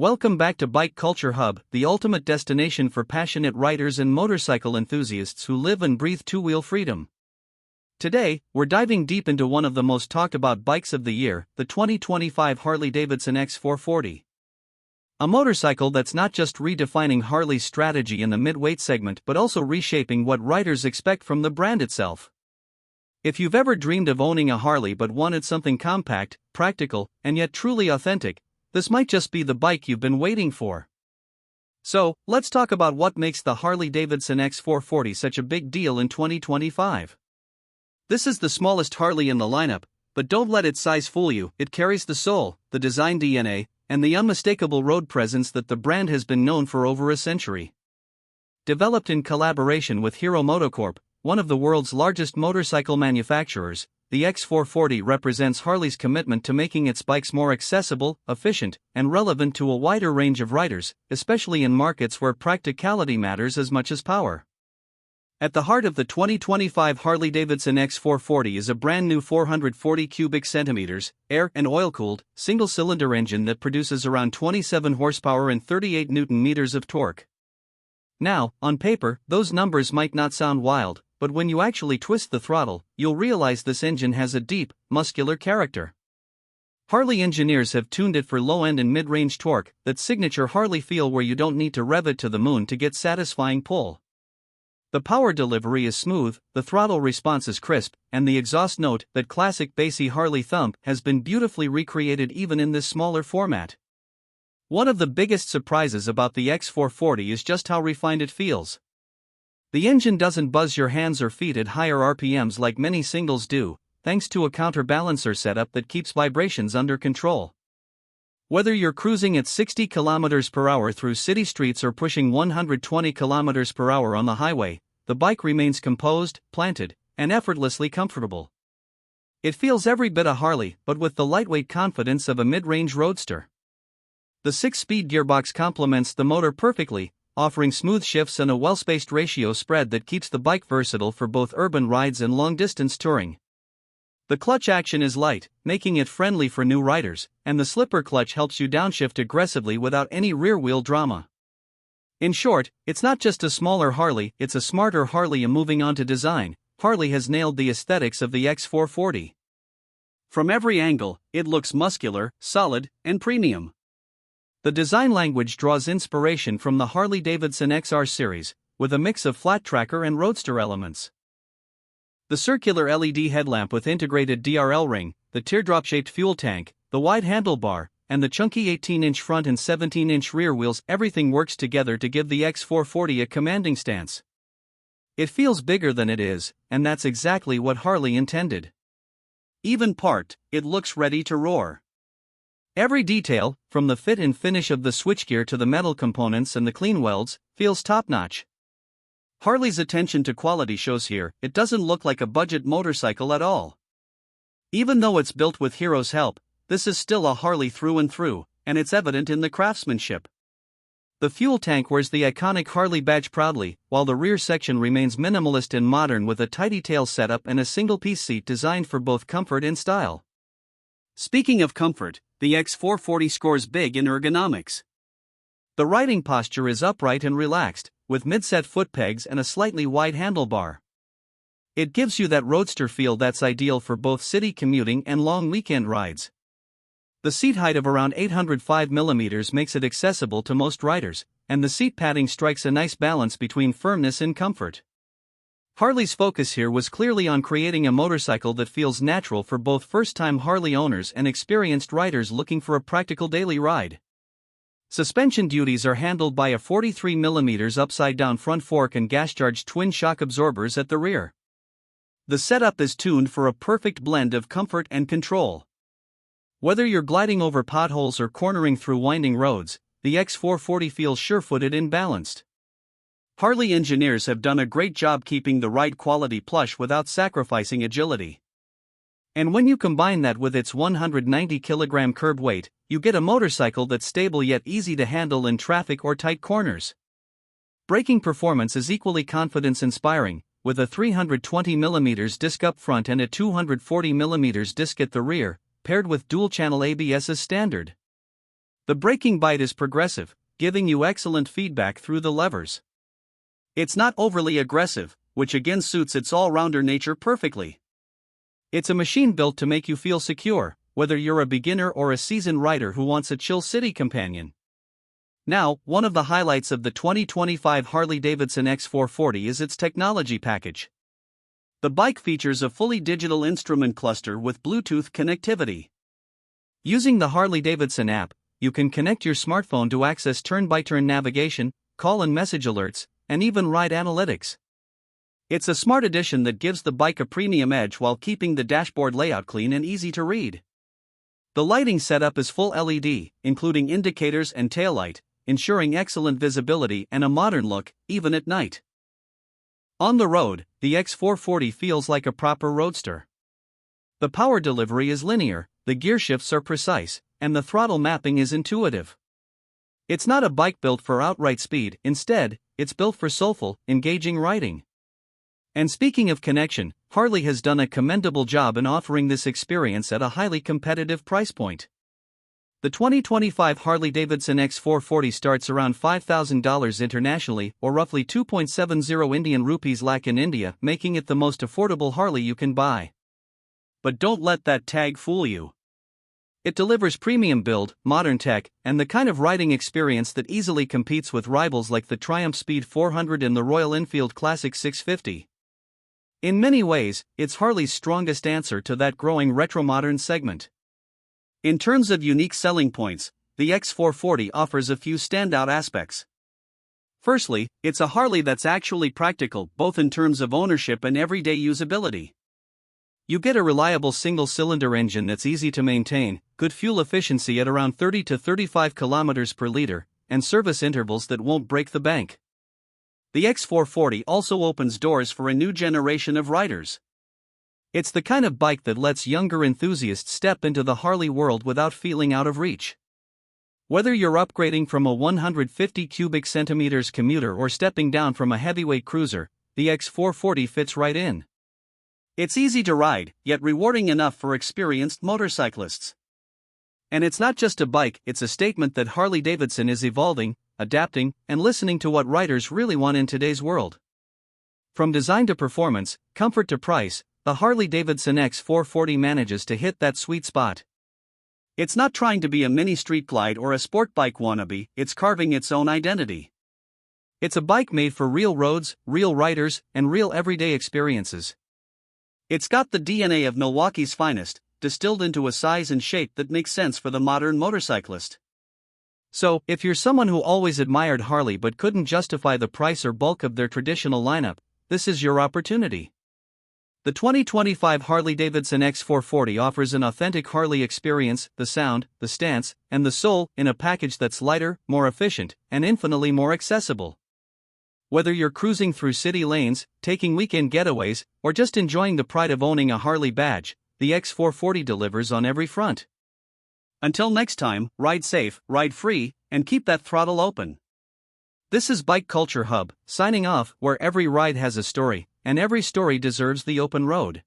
Welcome back to Bike Culture Hub, the ultimate destination for passionate riders and motorcycle enthusiasts who live and breathe two-wheel freedom. Today, we're diving deep into one of the most talked about bikes of the year, the 2025 Harley-Davidson X440. A motorcycle that's not just redefining Harley's strategy in the mid-weight segment but also reshaping what riders expect from the brand itself. If you've ever dreamed of owning a Harley but wanted something compact, practical, and yet truly authentic, this might just be the bike you've been waiting for. So, let's talk about what makes the Harley-Davidson X440 such a big deal in 2025. This is the smallest Harley in the lineup, but don't let its size fool you. It carries the soul, the design DNA, and the unmistakable road presence that the brand has been known for over a century. Developed in collaboration with Hero MotoCorp, one of the world's largest motorcycle manufacturers, the X440 represents Harley's commitment to making its bikes more accessible, efficient, and relevant to a wider range of riders, especially in markets where practicality matters as much as power. At the heart of the 2025 Harley-Davidson X440 is a brand new 440 cubic centimeters, air and oil-cooled, single-cylinder engine that produces around 27 horsepower and 38 Nm of torque. Now, on paper, those numbers might not sound wild, but when you actually twist the throttle, you'll realize this engine has a deep, muscular character. Harley engineers have tuned it for low-end and mid-range torque, that signature Harley feel where you don't need to rev it to the moon to get satisfying pull. The power delivery is smooth, the throttle response is crisp, and the exhaust note, that classic bassy Harley thump, has been beautifully recreated even in this smaller format. One of the biggest surprises about the X440 is just how refined it feels. The engine doesn't buzz your hands or feet at higher RPMs like many singles do, thanks to a counterbalancer setup that keeps vibrations under control. Whether you're cruising at 60 km per hour through city streets or pushing 120 km per hour on the highway, the bike remains composed, planted, and effortlessly comfortable. It feels every bit a Harley, but with the lightweight confidence of a mid-range roadster. The 6-speed gearbox complements the motor perfectly, offering smooth shifts and a well-spaced ratio spread that keeps the bike versatile for both urban rides and long-distance touring. The clutch action is light, making it friendly for new riders, and the slipper clutch helps you downshift aggressively without any rear-wheel drama. In short, it's not just a smaller Harley, it's a smarter Harley. And moving on to design, Harley has nailed the aesthetics of the X440. From every angle, it looks muscular, solid, and premium. The design language draws inspiration from the Harley-Davidson XR series, with a mix of flat tracker and roadster elements. The circular LED headlamp with integrated DRL ring, the teardrop-shaped fuel tank, the wide handlebar, and the chunky 18-inch front and 17-inch rear wheels, everything works together to give the X440 a commanding stance. It feels bigger than it is, and that's exactly what Harley intended. Even parked, it looks ready to roar. Every detail, from the fit and finish of the switchgear to the metal components and the clean welds, feels top-notch. Harley's attention to quality shows here. It doesn't look like a budget motorcycle at all. Even though it's built with Hero's help, this is still a Harley through and through, and it's evident in the craftsmanship. The fuel tank wears the iconic Harley badge proudly, while the rear section remains minimalist and modern with a tidy tail setup and a single-piece seat designed for both comfort and style. Speaking of comfort, the X440 scores big in ergonomics. The riding posture is upright and relaxed, with mid-set foot pegs and a slightly wide handlebar. It gives you that roadster feel that's ideal for both city commuting and long weekend rides. The seat height of around 805 mm makes it accessible to most riders, and the seat padding strikes a nice balance between firmness and comfort. Harley's focus here was clearly on creating a motorcycle that feels natural for both first-time Harley owners and experienced riders looking for a practical daily ride. Suspension duties are handled by a 43 mm upside-down front fork and gas-charged twin shock absorbers at the rear. The setup is tuned for a perfect blend of comfort and control. Whether you're gliding over potholes or cornering through winding roads, the X440 feels sure-footed and balanced. Harley engineers have done a great job keeping the ride quality plush without sacrificing agility. And when you combine that with its 190 kg curb weight, you get a motorcycle that's stable yet easy to handle in traffic or tight corners. Braking performance is equally confidence-inspiring, with a 320 mm disc up front and a 240 mm disc at the rear, paired with dual-channel ABS as standard. The braking bite is progressive, giving you excellent feedback through the levers. It's not overly aggressive, which again suits its all-rounder nature perfectly. It's a machine built to make you feel secure, whether you're a beginner or a seasoned rider who wants a chill city companion. Now, one of the highlights of the 2025 Harley-Davidson X440 is its technology package. The bike features a fully digital instrument cluster with Bluetooth connectivity. Using the Harley-Davidson app, you can connect your smartphone to access turn-by-turn navigation, call and message alerts, and even ride analytics. It's a smart addition that gives the bike a premium edge while keeping the dashboard layout clean and easy to read. The lighting setup is full LED, including indicators and taillight, ensuring excellent visibility and a modern look, even at night. On the road, the X440 feels like a proper roadster. The power delivery is linear, the gear shifts are precise, and the throttle mapping is intuitive. It's not a bike built for outright speed, instead, it's built for soulful, engaging riding. And speaking of connection, Harley has done a commendable job in offering this experience at a highly competitive price point. The 2025 Harley-Davidson X440 starts around $5,000 internationally, or roughly 2.70 Indian rupees lakh in India, making it the most affordable Harley you can buy. But don't let that tag fool you. It delivers premium build, modern tech, and the kind of riding experience that easily competes with rivals like the Triumph Speed 400 and the Royal Enfield Classic 650. In many ways, it's Harley's strongest answer to that growing retro-modern segment. In terms of unique selling points, the X440 offers a few standout aspects. Firstly, it's a Harley that's actually practical both in terms of ownership and everyday usability. You get a reliable single-cylinder engine that's easy to maintain, good fuel efficiency at around 30 to 35 kilometers per liter, and service intervals that won't break the bank. The X440 also opens doors for a new generation of riders. It's the kind of bike that lets younger enthusiasts step into the Harley world without feeling out of reach. Whether you're upgrading from a 150 cubic centimeters commuter or stepping down from a heavyweight cruiser, the X440 fits right in. It's easy to ride, yet rewarding enough for experienced motorcyclists. And it's not just a bike, it's a statement that Harley-Davidson is evolving, adapting, and listening to what riders really want in today's world. From design to performance, comfort to price, the Harley-Davidson X440 manages to hit that sweet spot. It's not trying to be a mini street glide or a sport bike wannabe, it's carving its own identity. It's a bike made for real roads, real riders, and real everyday experiences. It's got the DNA of Milwaukee's finest, distilled into a size and shape that makes sense for the modern motorcyclist. So, if you're someone who always admired Harley but couldn't justify the price or bulk of their traditional lineup, this is your opportunity. The 2025 Harley-Davidson X440 offers an authentic Harley experience, the sound, the stance, and the soul, in a package that's lighter, more efficient, and infinitely more accessible. Whether you're cruising through city lanes, taking weekend getaways, or just enjoying the pride of owning a Harley badge, the X440 delivers on every front. Until next time, ride safe, ride free, and keep that throttle open. This is Bike Culture Hub, signing off, where every ride has a story, and every story deserves the open road.